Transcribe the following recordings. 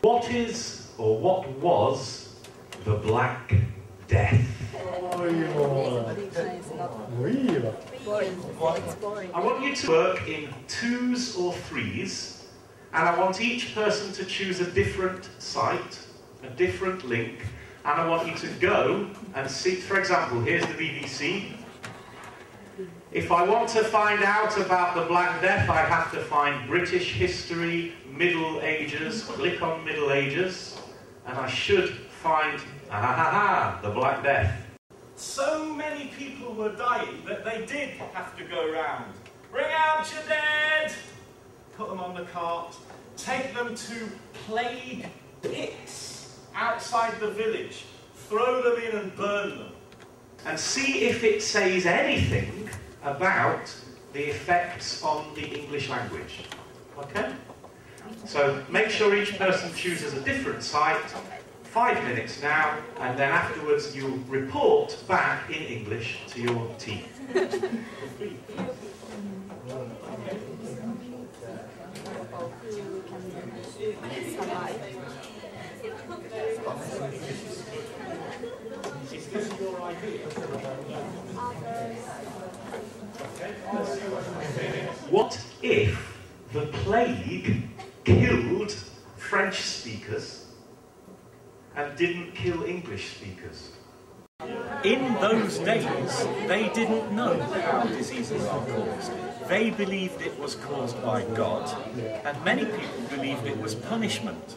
What is, or what was, the Black Death? I want you to work in 2s or 3s, and I want each person to choose a different site, a different link, and I want you to go and see, for example, here's the BBC. If I want to find out about the Black Death, I have to find British history, Middle Ages, click on Middle Ages, and I should find, the Black Death. So many people were dying that they did have to go round. Bring out your dead! Put them on the cart, take them to plague pits outside the village, throw them in and burn them. And see if it says anything about the effects on the English language. Okay? So make sure each person chooses a different site, 5 minutes now, and then afterwards you'll report back in English to your team. Is this your idea? What if the plague killed French speakers and didn't kill English speakers? In those days, they didn't know how diseases are caused. They believed it was caused by God, and many people believed it was punishment.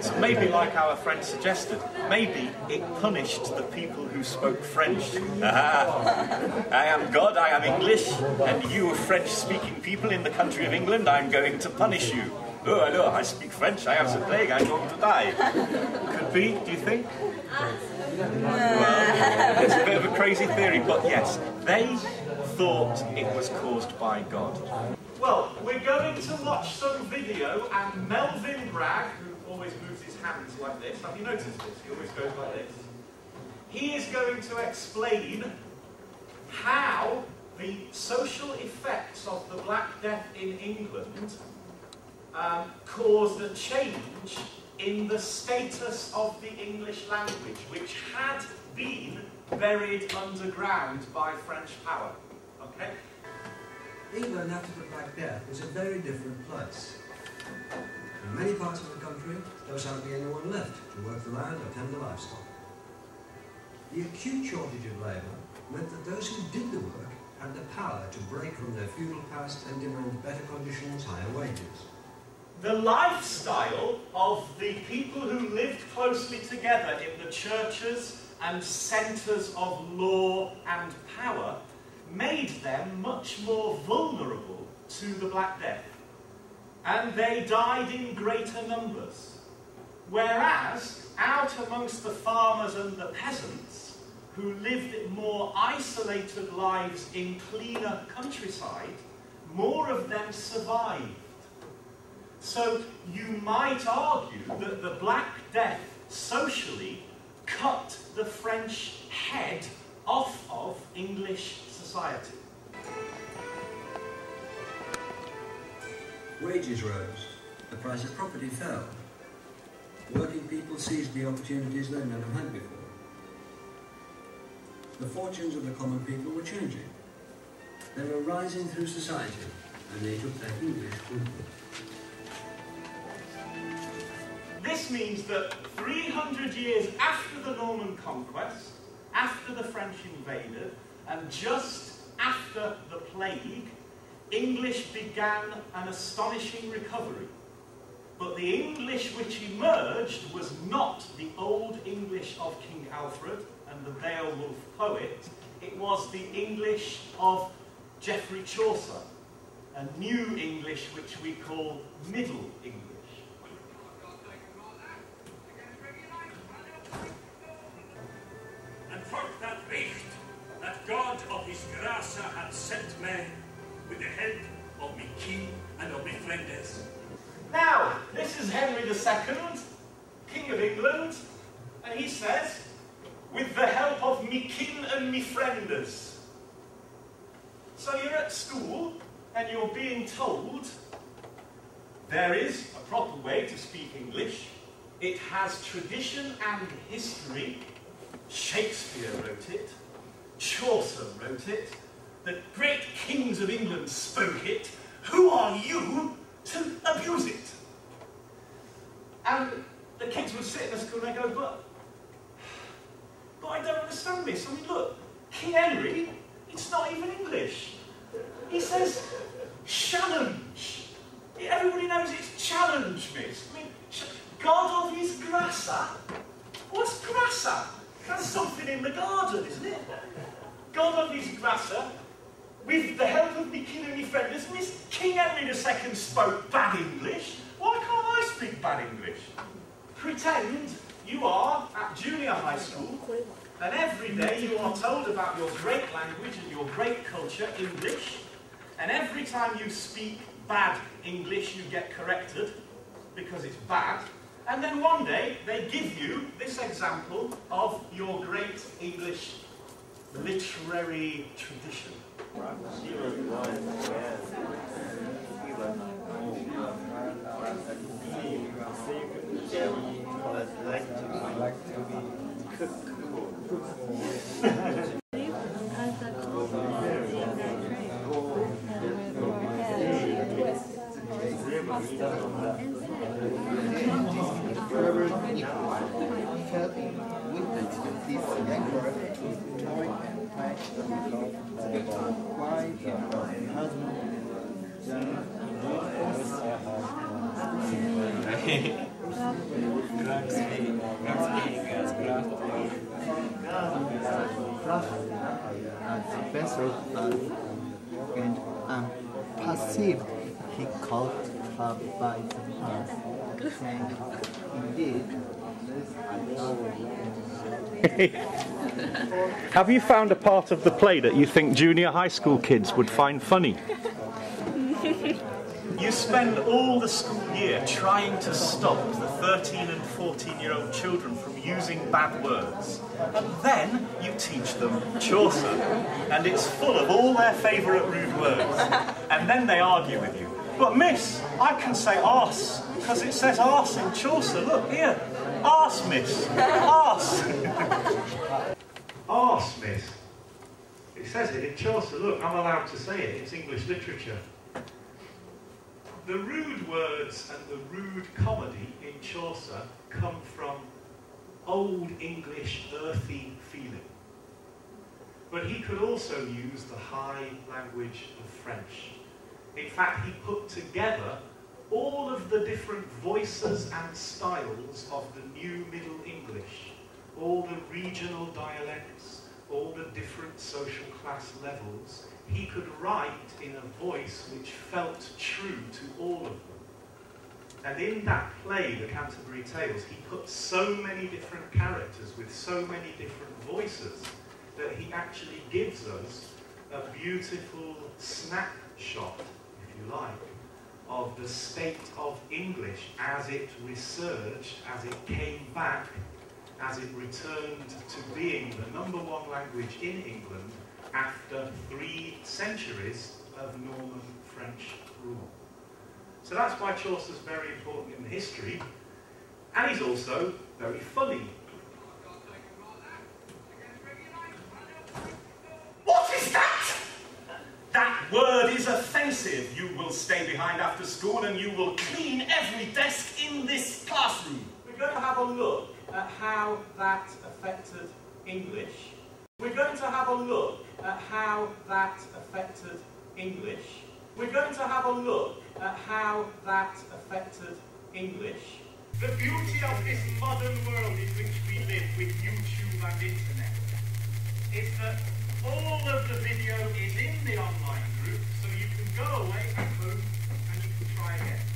So maybe, like our friend suggested, maybe it punished the people who spoke French. I am God, I am English, and you French-speaking people in the country of England, I'm going to punish you. Oh, I know, I speak French, I have the plague, I'm going to die. Could be, do you think? Well, it's a bit of a crazy theory, but yes, they thought it was caused by God. Well, we're going to watch some video, and Melvin Bragg, who always moves his hands like this, have you noticed this? He always goes like this. He is going to explain how the social effects of the Black Death in England caused a change in the status of the English language, which had been buried underground by French power. Okay? England, after the Black Death, was a very different place. In many parts of the country, there was hardly anyone left to work the land or tend the livestock. The acute shortage of labour meant that those who did the work had the power to break from their feudal past and demand better conditions, higher wages. The lifestyle of the people who lived closely together in the churches and centres of law and power made them much more vulnerable to the Black Death. And they died in greater numbers. Whereas, out amongst the farmers and the peasants, who lived more isolated lives in cleaner countryside, more of them survived. So you might argue that the Black Death socially cut the French head off of English society. Wages rose, the price of property fell. Working people seized the opportunities they'd never had before. The fortunes of the common people were changing. They were rising through society, and they took their English with them. This means that 300 years after the Norman conquest, after the French invaded, and just after the plague, English began an astonishing recovery. But the English which emerged was not the old English of King Alfred and the Beowulf poet. It was the English of Geoffrey Chaucer, a new English which we call Middle English. And for that Recht, that God of his grace had sent me with the help of me king and of me friends. Now, this is Henry II, King of England, And he says, with the help of me kin and me frienders. So you're at school and you're being told there is a proper way to speak English. It has tradition and history. Shakespeare wrote it. Chaucer wrote it. The great kings of England spoke it. Who are you to abuse it? And the kids would sit in the school and they go, but I don't understand this. I mean, look, King Henry, it's not even English. He says, challenge. Everybody knows it's challenge, miss. I mean, God of his grassa? What's grassa? That's something in the garden, isn't it? God of his grassa, with the help of me king and me friends, Miss King Henry II spoke bad English. Why can't I speak bad English? Pretend you are at junior high school, and every day you are told about your great language and your great culture, English, and every time you speak bad English, you get corrected because it's bad. And then one day, they give you this example of your great English literary tradition. and passive, he called her by the hand, saying, indeed, Have you found a part of the play that you think junior high school kids would find funny? You spend all the school year trying to stop the 13 and 14-year-old children from using bad words. And then you teach them Chaucer. And it's full of all their favourite rude words. And then they argue with you. But miss, I can say arse, because it says arse in Chaucer. Look, here. Arse, miss. Arse. Arse, miss. It says it in Chaucer. Look, I'm allowed to say it. It's English literature. The rude words and the rude comedy in Chaucer come from Old English earthy feeling. But he could also use the high language of French. In fact, he put together all of the different voices and styles of the New Middle English, all the regional dialects, all the different social class levels. He could write in a voice which felt true to all of them. And in that play, The Canterbury Tales, he put so many different characters with so many different voices that he actually gives us a beautiful snapshot, if you like, of the state of English as it resurged, as it came back, as it returned to being the #1 language in England after 3 centuries of Norman French rule. So that's why Chaucer's very important in history, and he's also very funny. What is that? That word is offensive. You will stay behind after school and you will clean every desk in this classroom. We're going to have a look at how that affected English. We're going to have a look at how that affected English. We're going to have a look at how that affected English. The beauty of this modern world in which we live with YouTube and internet is that all of the video is in the online group, so you can go away at home and you can try again.